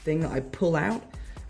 thing that I pull out,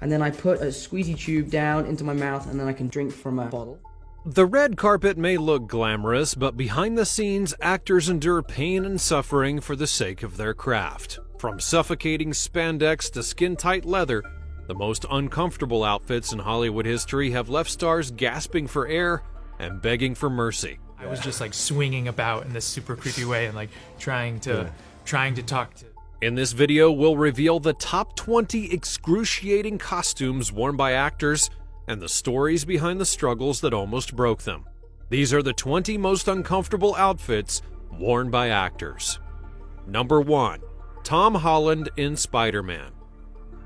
and then I put a squeezy tube down into my mouth, and then I can drink from a bottle. The red carpet may look glamorous, but behind the scenes, actors endure pain and suffering for the sake of their craft. From suffocating spandex to skin-tight leather, the most uncomfortable outfits in Hollywood history have left stars gasping for air and begging for mercy. I was just like swinging about in this super creepy way and like trying to talk to. In this video, we'll reveal the top 20 excruciating costumes worn by actors and the stories behind the struggles that almost broke them. These are the 20 most uncomfortable outfits worn by actors. Number 1. Tom Holland in Spider-Man.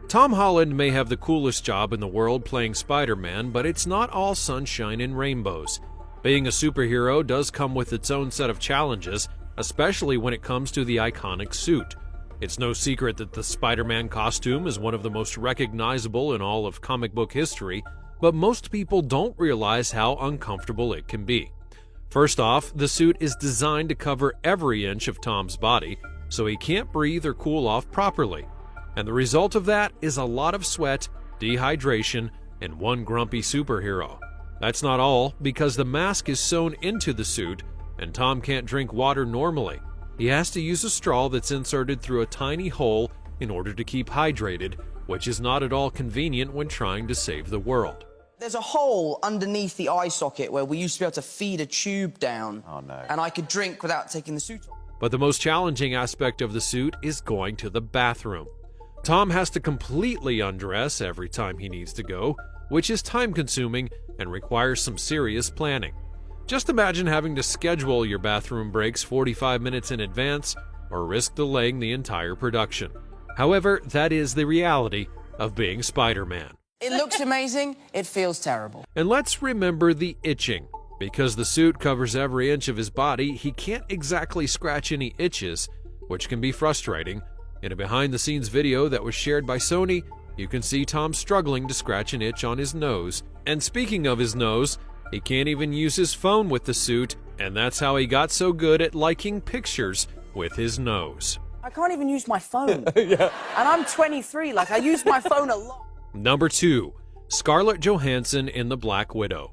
Tom Holland may have the coolest job in the world playing Spider-Man, but it's not all sunshine and rainbows. Being a superhero does come with its own set of challenges, especially when it comes to the iconic suit. It's no secret that the Spider-Man costume is one of the most recognizable in all of comic book history, but most people don't realize how uncomfortable it can be. First off, the suit is designed to cover every inch of Tom's body, so he can't breathe or cool off properly. And the result of that is a lot of sweat, dehydration, and one grumpy superhero. That's not all, because the mask is sewn into the suit, and Tom can't drink water normally. He has to use a straw that's inserted through a tiny hole in order to keep hydrated, which is not at all convenient when trying to save the world. There's a hole underneath the eye socket where we used to be able to feed a tube down. Oh no. And I could drink without taking the suit off. But the most challenging aspect of the suit is going to the bathroom. Tom has to completely undress every time he needs to go, which is time-consuming and requires some serious planning. Just imagine having to schedule your bathroom breaks 45 minutes in advance or risk delaying the entire production. However, that is the reality of being Spider-Man. It looks amazing, it feels terrible. And let's remember the itching. Because the suit covers every inch of his body, he can't exactly scratch any itches, which can be frustrating. In a behind-the-scenes video that was shared by Sony, you can see Tom struggling to scratch an itch on his nose. And speaking of his nose, he can't even use his phone with the suit, and that's how he got so good at liking pictures with his nose. I can't even use my phone. Yeah. And I'm 23, like I use my phone a lot. Number 2. Scarlett Johansson in The Black Widow.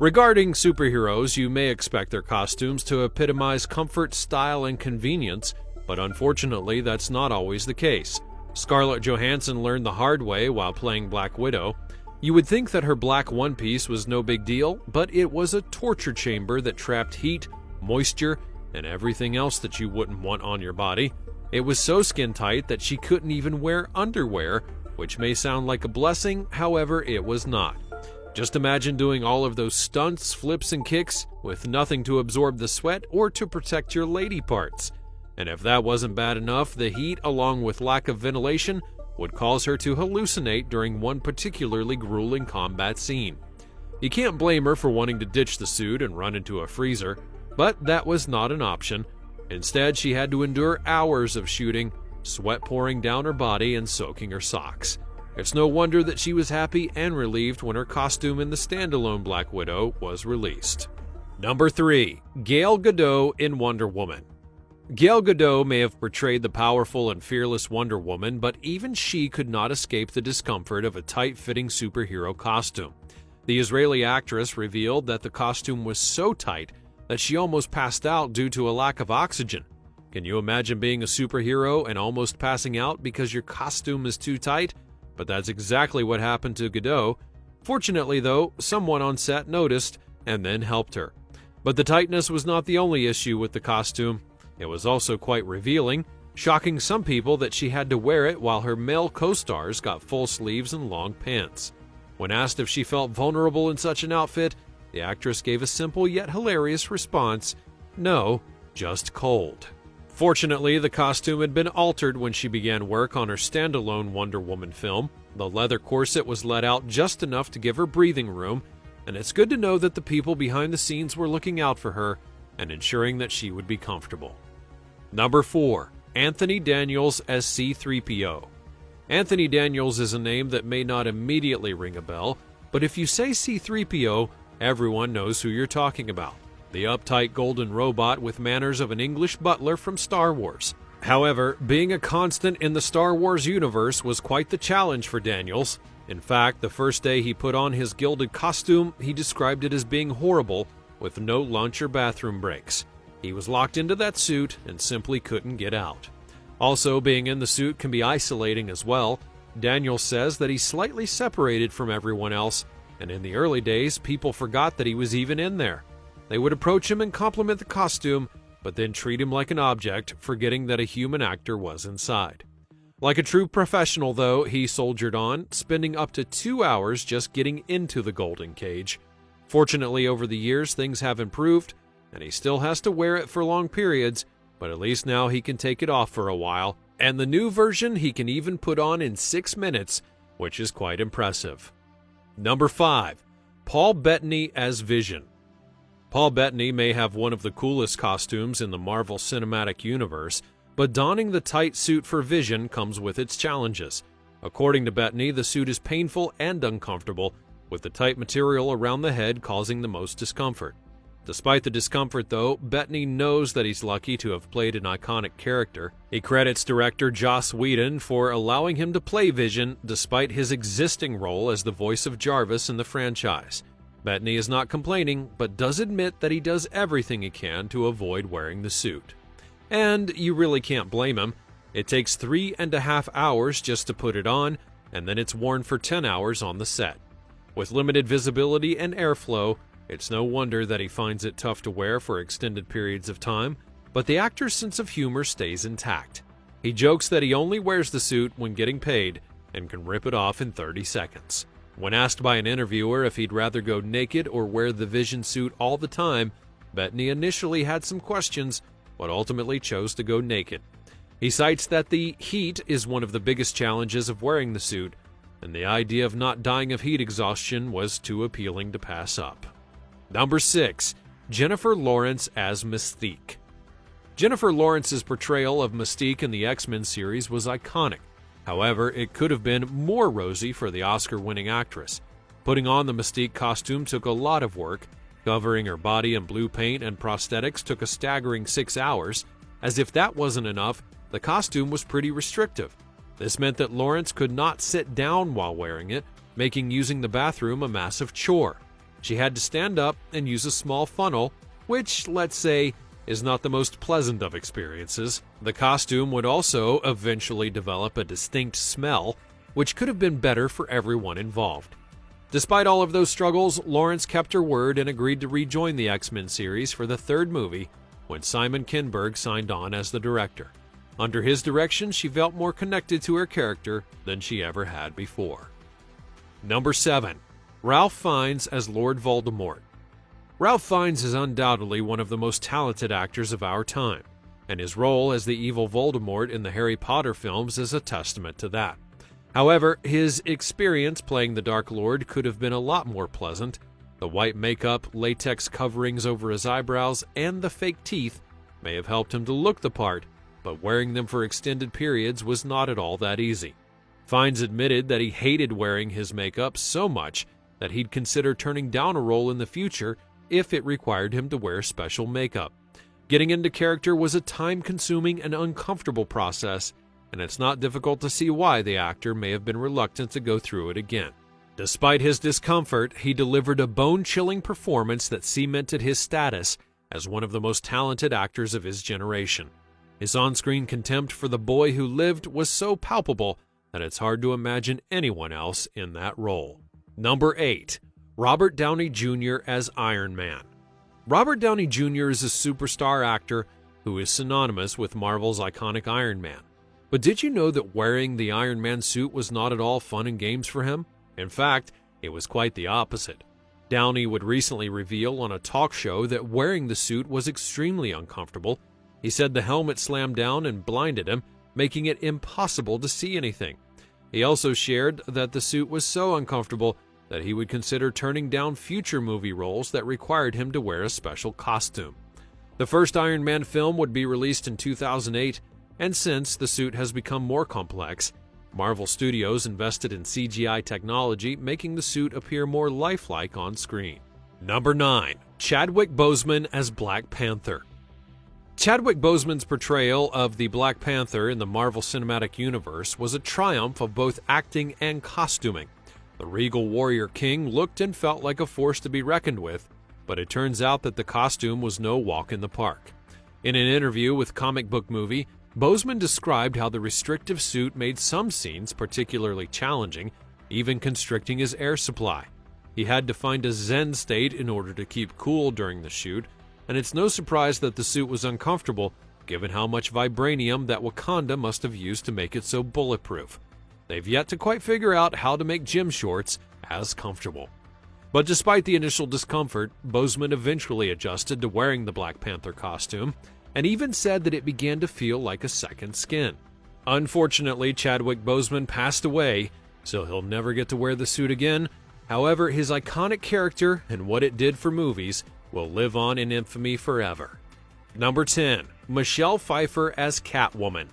Regarding superheroes, you may expect their costumes to epitomize comfort, style, and convenience, but unfortunately that's not always the case. Scarlett Johansson learned the hard way while playing Black Widow. You would think that her black one-piece was no big deal, but it was a torture chamber that trapped heat, moisture, and everything else that you wouldn't want on your body. It was so skin-tight that she couldn't even wear underwear, which may sound like a blessing, however it was not. Just imagine doing all of those stunts, flips, and kicks with nothing to absorb the sweat or to protect your lady parts. And if that wasn't bad enough, the heat, along with lack of ventilation, would cause her to hallucinate during one particularly grueling combat scene. You can't blame her for wanting to ditch the suit and run into a freezer, but that was not an option. Instead, she had to endure hours of shooting, sweat pouring down her body and soaking her socks. It's no wonder that she was happy and relieved when her costume in the standalone Black Widow was released. Number 3. Gal Gadot in Wonder Woman. Gal Gadot may have portrayed the powerful and fearless Wonder Woman, but even she could not escape the discomfort of a tight-fitting superhero costume. The Israeli actress revealed that the costume was so tight that she almost passed out due to a lack of oxygen. Can you imagine being a superhero and almost passing out because your costume is too tight? But that's exactly what happened to Gadot. Fortunately, though, someone on set noticed and then helped her. But the tightness was not the only issue with the costume. It was also quite revealing, shocking some people that she had to wear it while her male co-stars got full sleeves and long pants. When asked if she felt vulnerable in such an outfit, the actress gave a simple yet hilarious response: "No, just cold." Fortunately, the costume had been altered when she began work on her standalone Wonder Woman film. The leather corset was let out just enough to give her breathing room, and it's good to know that the people behind the scenes were looking out for her and ensuring that she would be comfortable. Number 4. Anthony Daniels as C-3PO. Anthony Daniels is a name that may not immediately ring a bell, but if you say C-3PO, everyone knows who you're talking about. The uptight golden robot with manners of an English butler from Star Wars. However, being a constant in the Star Wars universe was quite the challenge for Daniels. In fact, the first day he put on his gilded costume, he described it as being horrible, with no lunch or bathroom breaks. He was locked into that suit and simply couldn't get out. Also, being in the suit can be isolating as well. Daniels says that he's slightly separated from everyone else, and in the early days, people forgot that he was even in there. They would approach him and compliment the costume, but then treat him like an object, forgetting that a human actor was inside. Like a true professional, though, he soldiered on, spending up to 2 hours just getting into the golden cage. Fortunately, over the years, things have improved, and he still has to wear it for long periods, but at least now he can take it off for a while, and the new version he can even put on in 6 minutes, which is quite impressive. Number 5. Paul Bettany as Vision. Paul Bettany may have one of the coolest costumes in the Marvel Cinematic Universe, but donning the tight suit for Vision comes with its challenges. According to Bettany, the suit is painful and uncomfortable, with the tight material around the head causing the most discomfort. Despite the discomfort, though, Bettany knows that he's lucky to have played an iconic character. He credits director Joss Whedon for allowing him to play Vision despite his existing role as the voice of Jarvis in the franchise. Bettany is not complaining, but does admit that he does everything he can to avoid wearing the suit. And you really can't blame him. It takes 3.5 hours just to put it on, and then it's worn for 10 hours on the set. With limited visibility and airflow, it's no wonder that he finds it tough to wear for extended periods of time, but the actor's sense of humor stays intact. He jokes that he only wears the suit when getting paid and can rip it off in 30 seconds. When asked by an interviewer if he'd rather go naked or wear the Vision suit all the time, Bettany initially had some questions, but ultimately chose to go naked. He cites that the heat is one of the biggest challenges of wearing the suit, and the idea of not dying of heat exhaustion was too appealing to pass up. Number 6. Jennifer Lawrence as Mystique. Jennifer Lawrence's portrayal of Mystique in the X-Men series was iconic. However, it could have been more rosy for the Oscar-winning actress. Putting on the Mystique costume took a lot of work. Covering her body in blue paint and prosthetics took a staggering 6 hours. As if that wasn't enough, the costume was pretty restrictive. This meant that Lawrence could not sit down while wearing it, making using the bathroom a massive chore. She had to stand up and use a small funnel, which, let's say, is not the most pleasant of experiences. The costume would also eventually develop a distinct smell, which could have been better for everyone involved. Despite all of those struggles, Lawrence kept her word and agreed to rejoin the X-Men series for the third movie when Simon Kinberg signed on as the director. Under his direction, she felt more connected to her character than she ever had before. Number 7. Ralph Fiennes as Lord Voldemort. Ralph Fiennes is undoubtedly one of the most talented actors of our time, and his role as the evil Voldemort in the Harry Potter films is a testament to that. However, his experience playing the Dark Lord could have been a lot more pleasant. The white makeup, latex coverings over his eyebrows, and the fake teeth may have helped him to look the part, but wearing them for extended periods was not at all that easy. Fiennes admitted that he hated wearing his makeup so much that he'd consider turning down a role in the future if it required him to wear special makeup. Getting into character was a time-consuming and uncomfortable process, and it's not difficult to see why the actor may have been reluctant to go through it again. Despite his discomfort, he delivered a bone-chilling performance that cemented his status as one of the most talented actors of his generation. His on-screen contempt for the boy who lived was so palpable that it's hard to imagine anyone else in that role. Number 8. Robert Downey Jr. as Iron Man. Robert Downey Jr. is a superstar actor who is synonymous with Marvel's iconic Iron Man. But did you know that wearing the Iron Man suit was not at all fun and games for him? In fact, it was quite the opposite. Downey would recently reveal on a talk show that wearing the suit was extremely uncomfortable. He said the helmet slammed down and blinded him, making it impossible to see anything. He also shared that the suit was so uncomfortable that he would consider turning down future movie roles that required him to wear a special costume. The first Iron Man film would be released in 2008, and since the suit has become more complex, Marvel Studios invested in CGI technology, making the suit appear more lifelike on screen. Number 9. Chadwick Boseman as Black Panther. Chadwick Boseman's portrayal of the Black Panther in the Marvel Cinematic Universe was a triumph of both acting and costuming. The regal warrior king looked and felt like a force to be reckoned with, but it turns out that the costume was no walk in the park. In an interview with Comic Book Movie, Boseman described how the restrictive suit made some scenes particularly challenging, even constricting his air supply. He had to find a zen state in order to keep cool during the shoot, and it's no surprise that the suit was uncomfortable, given how much vibranium that Wakanda must have used to make it so bulletproof. They've yet to quite figure out how to make gym shorts as comfortable. But despite the initial discomfort, Boseman eventually adjusted to wearing the Black Panther costume, and even said that it began to feel like a second skin. Unfortunately, Chadwick Boseman passed away, so he'll never get to wear the suit again. However, his iconic character and what it did for movies will live on in infamy forever. Number 10. Michelle Pfeiffer as Catwoman.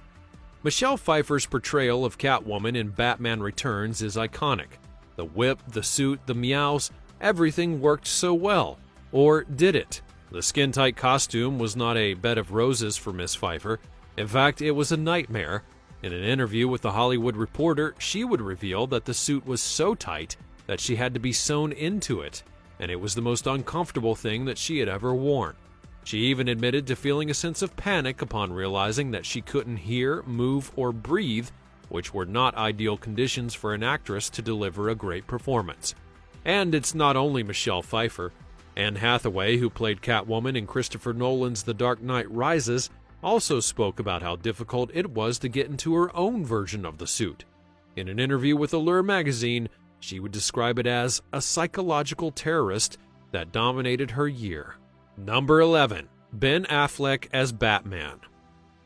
Michelle Pfeiffer's portrayal of Catwoman in Batman Returns is iconic. The whip, the suit, the meows, everything worked so well. Or did it? The skin-tight costume was not a bed of roses for Miss Pfeiffer. In fact, it was a nightmare. In an interview with The Hollywood Reporter, she would reveal that the suit was so tight that she had to be sewn into it, and it was the most uncomfortable thing that she had ever worn. She even admitted to feeling a sense of panic upon realizing that she couldn't hear, move, or breathe, which were not ideal conditions for an actress to deliver a great performance. And it's not only Michelle Pfeiffer. Anne Hathaway, who played Catwoman in Christopher Nolan's The Dark Knight Rises, also spoke about how difficult it was to get into her own version of the suit. In an interview with Allure magazine, she would describe it as a psychological terrorist that dominated her year. Number 11. Ben Affleck as Batman.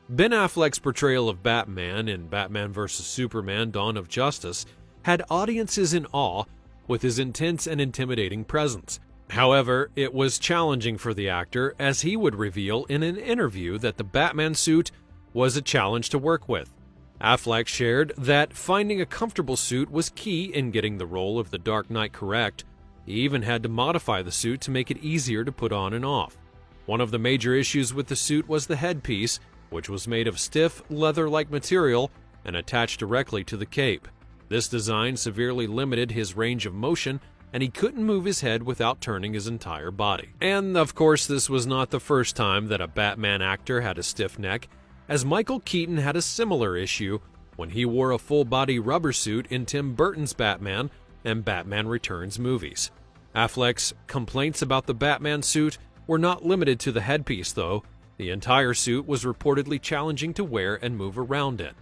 Ben Affleck's portrayal of Batman in Batman vs. Superman: Dawn of Justice had audiences in awe with his intense and intimidating presence. However, it was challenging for the actor, as he would reveal in an interview that the Batman suit was a challenge to work with. Affleck shared that finding a comfortable suit was key in getting the role of the Dark Knight correct. He even had to modify the suit to make it easier to put on and off. One of the major issues with the suit was the headpiece, which was made of stiff, leather-like material and attached directly to the cape. This design severely limited his range of motion, and he couldn't move his head without turning his entire body. And of course, this was not the first time that a Batman actor had a stiff neck, as Michael Keaton had a similar issue when he wore a full-body rubber suit in Tim Burton's Batman and Batman Returns movies. Affleck's complaints about the Batman suit were not limited to the headpiece, though. The entire suit was reportedly challenging to wear and move around in.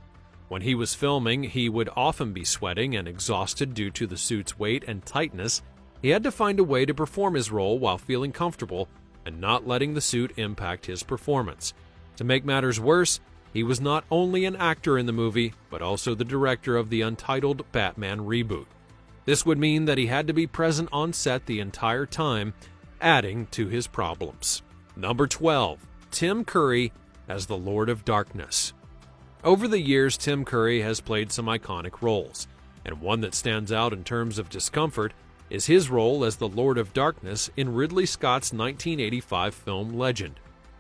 When he was filming, he would often be sweating and exhausted due to the suit's weight and tightness. He had to find a way to perform his role while feeling comfortable and not letting the suit impact his performance. To make matters worse, he was not only an actor in the movie, but also the director of the untitled Batman reboot. This would mean that he had to be present on set the entire time, adding to his problems. Number 12. Tim Curry as the Lord of Darkness. Over the years, Tim Curry has played some iconic roles, and one that stands out in terms of discomfort is his role as the Lord of Darkness in Ridley Scott's 1985 film Legend.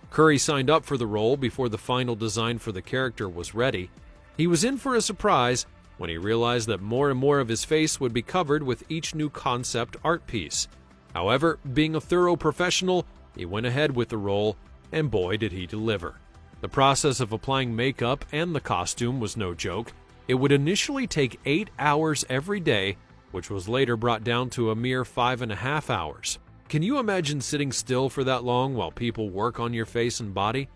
Curry signed up for the role before the final design for the character was ready. He was in for a surprise when he realized that more and more of his face would be covered with each new concept art piece. However, being a thorough professional, he went ahead with the role, and boy did he deliver. The process of applying makeup and the costume was no joke. It would initially take 8 hours every day, which was later brought down to a mere 5.5 hours. Can you imagine sitting still for that long while people work on your face and body?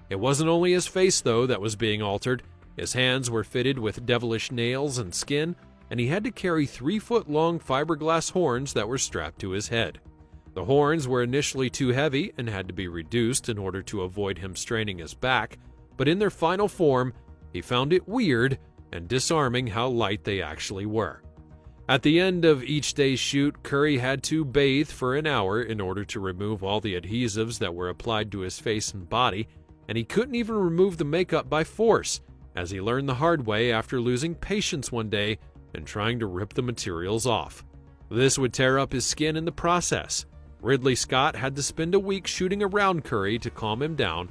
It wasn't only his face, though, that was being altered. His hands were fitted with devilish nails and skin, and he had to carry 3-foot-long fiberglass horns that were strapped to his head. The horns were initially too heavy and had to be reduced in order to avoid him straining his back, but in their final form, he found it weird and disarming how light they actually were. At the end of each day's shoot, Curry had to bathe for an hour in order to remove all the adhesives that were applied to his face and body, and he couldn't even remove the makeup by force, as he learned the hard way after losing patience one day and trying to rip the materials off. This would tear up his skin in the process. Ridley Scott had to spend a week shooting around Curry to calm him down.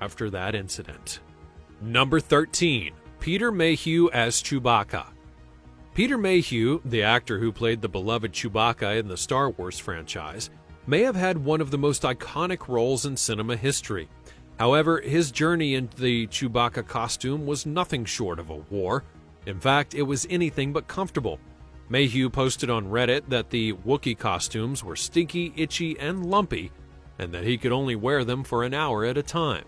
after that incident. Number 13. Peter Mayhew as Chewbacca. Peter Mayhew, the actor who played the beloved Chewbacca in the Star Wars franchise, may have had one of the most iconic roles in cinema history. However, his journey into the Chewbacca costume was nothing short of a war. In fact, it was anything but comfortable. Mayhew posted on Reddit that the Wookiee costumes were stinky, itchy, and lumpy, and that he could only wear them for an hour at a time.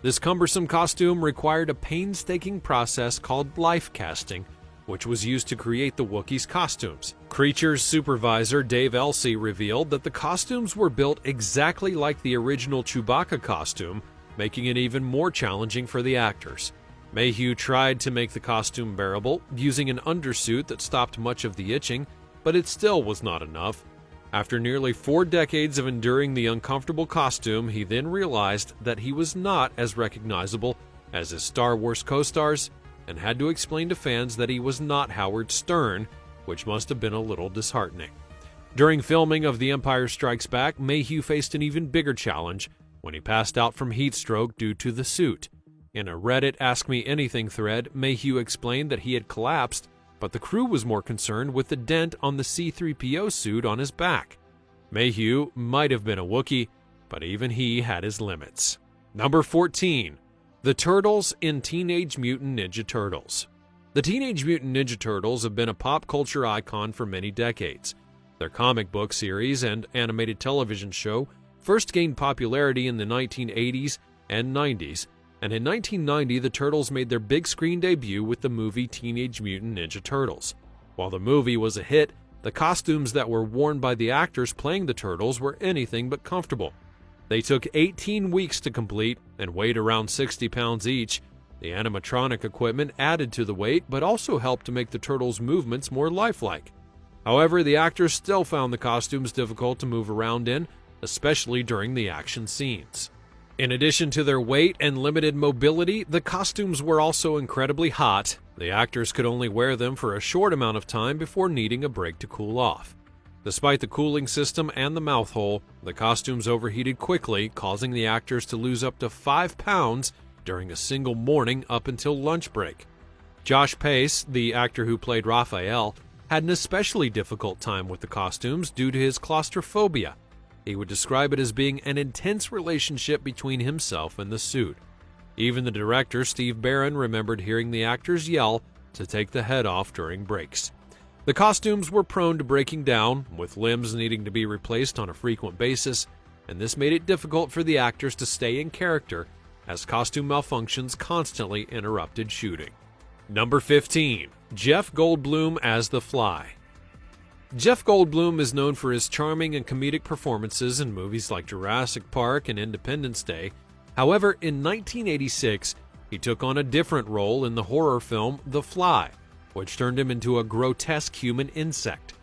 This cumbersome costume required a painstaking process called life casting, which was used to create the Wookiees' costumes. Creature's supervisor Dave Elsey revealed that the costumes were built exactly like the original Chewbacca costume, making it even more challenging for the actors. Mayhew tried to make the costume bearable, using an undersuit that stopped much of the itching, but it still was not enough. After nearly 4 decades of enduring the uncomfortable costume, he then realized that he was not as recognizable as his Star Wars co-stars, and had to explain to fans that he was not Howard Stern, which must have been a little disheartening. During filming of The Empire Strikes Back, Mayhew faced an even bigger challenge when he passed out from heat stroke due to the suit. In a Reddit Ask Me Anything thread, Mayhew explained that he had collapsed, but the crew was more concerned with the dent on the C-3PO suit on his back. Mayhew might have been a Wookiee, but even he had his limits. Number 14. The Turtles in Teenage Mutant Ninja Turtles. The Teenage Mutant Ninja Turtles have been a pop culture icon for many decades. Their comic book series and animated television show first gained popularity in the 1980s and 90s, and in 1990 the Turtles made their big screen debut with the movie Teenage Mutant Ninja Turtles. While the movie was a hit, the costumes that were worn by the actors playing the Turtles were anything but comfortable. They took 18 weeks to complete and weighed around 60 pounds each. The animatronic equipment added to the weight, but also helped to make the Turtles' movements more lifelike. However, the actors still found the costumes difficult to move around in, especially during the action scenes. In addition to their weight and limited mobility, the costumes were also incredibly hot. The actors could only wear them for a short amount of time before needing a break to cool off. Despite the cooling system and the mouth hole, the costumes overheated quickly, causing the actors to lose up to 5 pounds during a single morning up until lunch break. Josh Pace, the actor who played Raphael, had an especially difficult time with the costumes due to his claustrophobia. He would describe it as being an intense relationship between himself and the suit. Even the director, Steve Barron, remembered hearing the actors yell to take the head off during breaks. The costumes were prone to breaking down, with limbs needing to be replaced on a frequent basis, and this made it difficult for the actors to stay in character as costume malfunctions constantly interrupted shooting. Number 15. Jeff Goldblum as the Fly. Jeff Goldblum is known for his charming and comedic performances in movies like Jurassic Park and Independence Day. However, in 1986, he took on a different role in the horror film The Fly, which turned him into a grotesque human insect.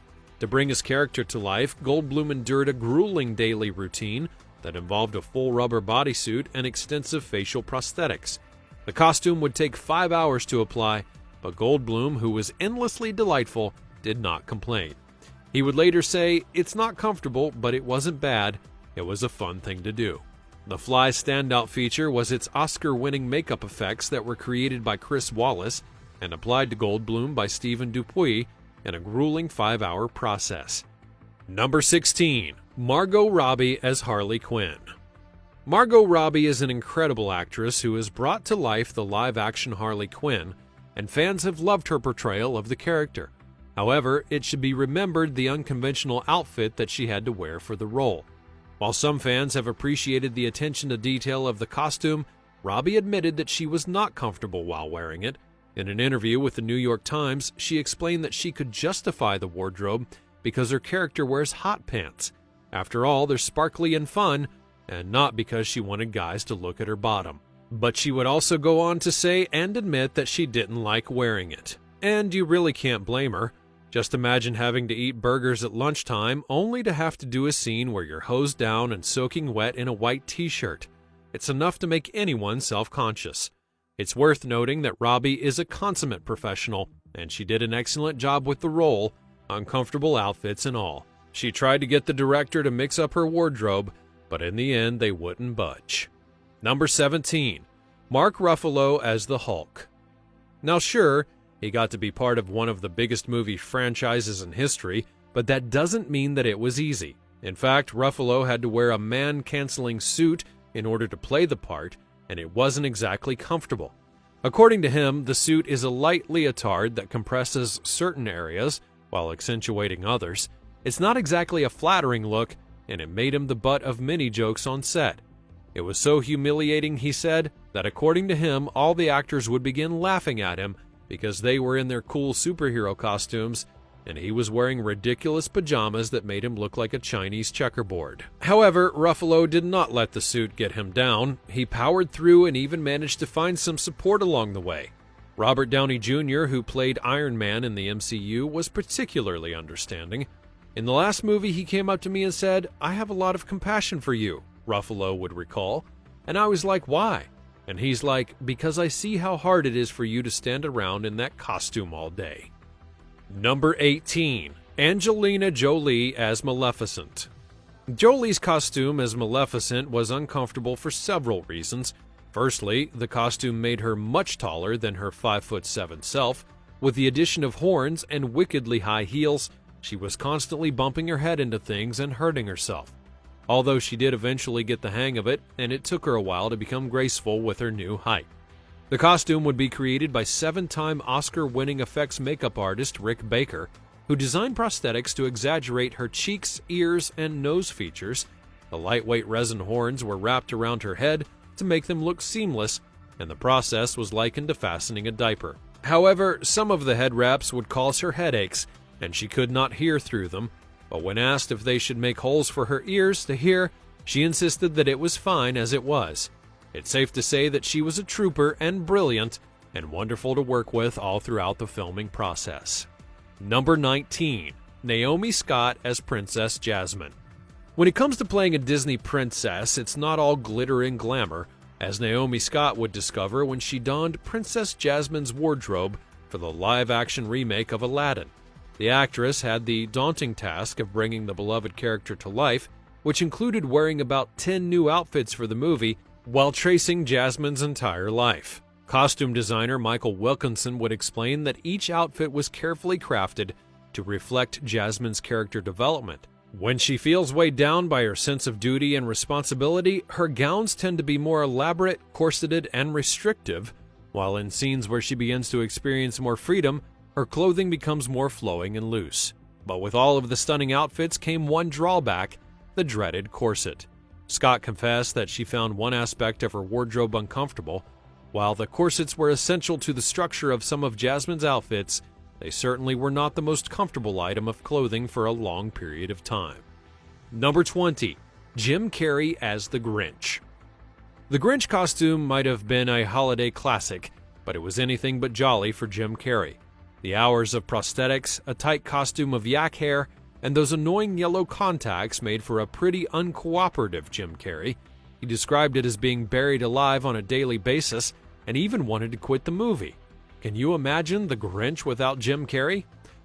To bring his character to life, Goldblum endured a grueling daily routine that involved a full rubber bodysuit and extensive facial prosthetics. The costume would take 5 hours to apply, but Goldblum, who was endlessly delightful, did not complain. He would later say, "It's not comfortable, but it wasn't bad. It was a fun thing to do." The Fly's standout feature was its Oscar-winning makeup effects that were created by Chris Wallace and applied to Goldblum by Stephen Dupuis in a grueling 5-hour process. Number 16. Margot Robbie as Harley Quinn. Margot Robbie is an incredible actress who has brought to life the live-action Harley Quinn, and fans have loved her portrayal of the character. However, it should be remembered the unconventional outfit that she had to wear for the role. While some fans have appreciated the attention to detail of the costume, Robbie admitted that she was not comfortable while wearing it. In an interview with the New York Times, she explained that she could justify the wardrobe because her character wears hot pants. After all, they're sparkly and fun, and not because she wanted guys to look at her bottom. But she would also go on to say and admit that she didn't like wearing it. And you really can't blame her. Just imagine having to eat burgers at lunchtime only to have to do a scene where you're hosed down and soaking wet in a white t-shirt. It's enough to make anyone self-conscious. It's worth noting that Robbie is a consummate professional, and she did an excellent job with the role, uncomfortable outfits and all. She tried to get the director to mix up her wardrobe, but in the end they wouldn't budge. Number 17. Mark Ruffalo as the Hulk. Now sure, he got to be part of one of the biggest movie franchises in history, but that doesn't mean that it was easy. In fact, Ruffalo had to wear a man-canceling suit in order to play the part, and it wasn't exactly comfortable. According to him, the suit is a light leotard that compresses certain areas while accentuating others. It's not exactly a flattering look, and it made him the butt of many jokes on set. It was so humiliating, he said, that according to him, all the actors would begin laughing at him because they were in their cool superhero costumes, and he was wearing ridiculous pajamas that made him look like a Chinese checkerboard. However, Ruffalo did not let the suit get him down. He powered through and even managed to find some support along the way. Robert Downey Jr., who played Iron Man in the MCU, was particularly understanding. In the last movie, he came up to me and said, "I have a lot of compassion for you," Ruffalo would recall. And I was like, "Why?" And he's like, "Because I see how hard it is for you to stand around in that costume all day." Number 18. Angelina Jolie as Maleficent. Jolie's costume as Maleficent was uncomfortable for several reasons. Firstly, the costume made her much taller than her 5'7" self. With the addition of horns and wickedly high heels, she was constantly bumping her head into things and hurting herself. Although she did eventually get the hang of it, and it took her a while to become graceful with her new height. The costume would be created by 7-time Oscar-winning effects makeup artist Rick Baker, who designed prosthetics to exaggerate her cheeks, ears, and nose features. The lightweight resin horns were wrapped around her head to make them look seamless, and the process was likened to fastening a diaper. However, some of the head wraps would cause her headaches, and she could not hear through them, but when asked if they should make holes for her ears to hear, she insisted that it was fine as it was. It's safe to say that she was a trooper and brilliant and wonderful to work with all throughout the filming process. Number 19. Naomi Scott as Princess Jasmine. When it comes to playing a Disney princess, it's not all glitter and glamour, as Naomi Scott would discover when she donned Princess Jasmine's wardrobe for the live-action remake of Aladdin. The actress had the daunting task of bringing the beloved character to life, which included wearing about 10 new outfits for the movie, while tracing Jasmine's entire life. Costume designer Michael Wilkinson would explain that each outfit was carefully crafted to reflect Jasmine's character development. When she feels weighed down by her sense of duty and responsibility, her gowns tend to be more elaborate, corseted, and restrictive, while in scenes where she begins to experience more freedom, her clothing becomes more flowing and loose. But with all of the stunning outfits came one drawback: the dreaded corset. Scott confessed that she found one aspect of her wardrobe uncomfortable. While the corsets were essential to the structure of some of Jasmine's outfits, they certainly were not the most comfortable item of clothing for a long period of time. Number 20. Jim Carrey as the Grinch. The Grinch costume might have been a holiday classic, but it was anything but jolly for Jim Carrey. The hours of prosthetics, a tight costume of yak hair, and those annoying yellow contacts made for a pretty uncooperative Jim Carrey. He described it as being buried alive on a daily basis and even wanted to quit the movie. Can you imagine the Grinch without Jim Carrey?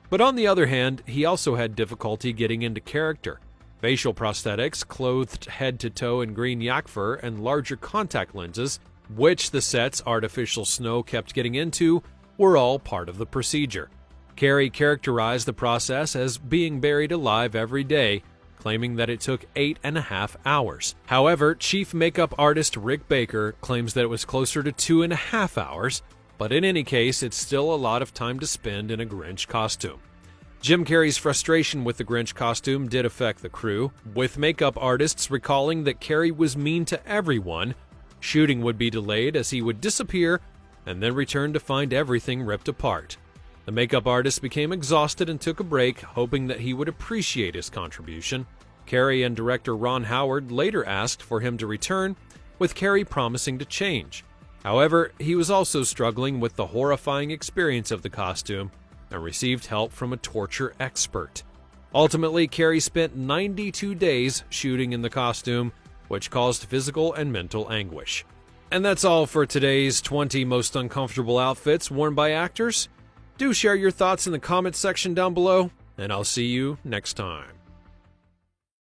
But on the other hand, he also had difficulty getting into character. Facial prosthetics, clothed head to toe in green yak fur, and larger contact lenses, which the set's artificial snow kept getting into, were all part of the procedure. Carrey characterized the process as being buried alive every day, claiming that it took 8.5 hours. However, chief makeup artist Rick Baker claims that it was closer to 2.5 hours, but in any case, it's still a lot of time to spend in a Grinch costume. Jim Carrey's frustration with the Grinch costume did affect the crew, with makeup artists recalling that Carrey was mean to everyone. Shooting would be delayed as he would disappear and then return to find everything ripped apart. The makeup artist became exhausted and took a break, hoping that he would appreciate his contribution. Carrey and director Ron Howard later asked for him to return, with Carrey promising to change. However, he was also struggling with the horrifying experience of the costume and received help from a torture expert. Ultimately, Carrey spent 92 days shooting in the costume, which caused physical and mental anguish. And that's all for today's 20 most uncomfortable outfits worn by actors. Do share your thoughts in the comments section down below, and I'll see you next time.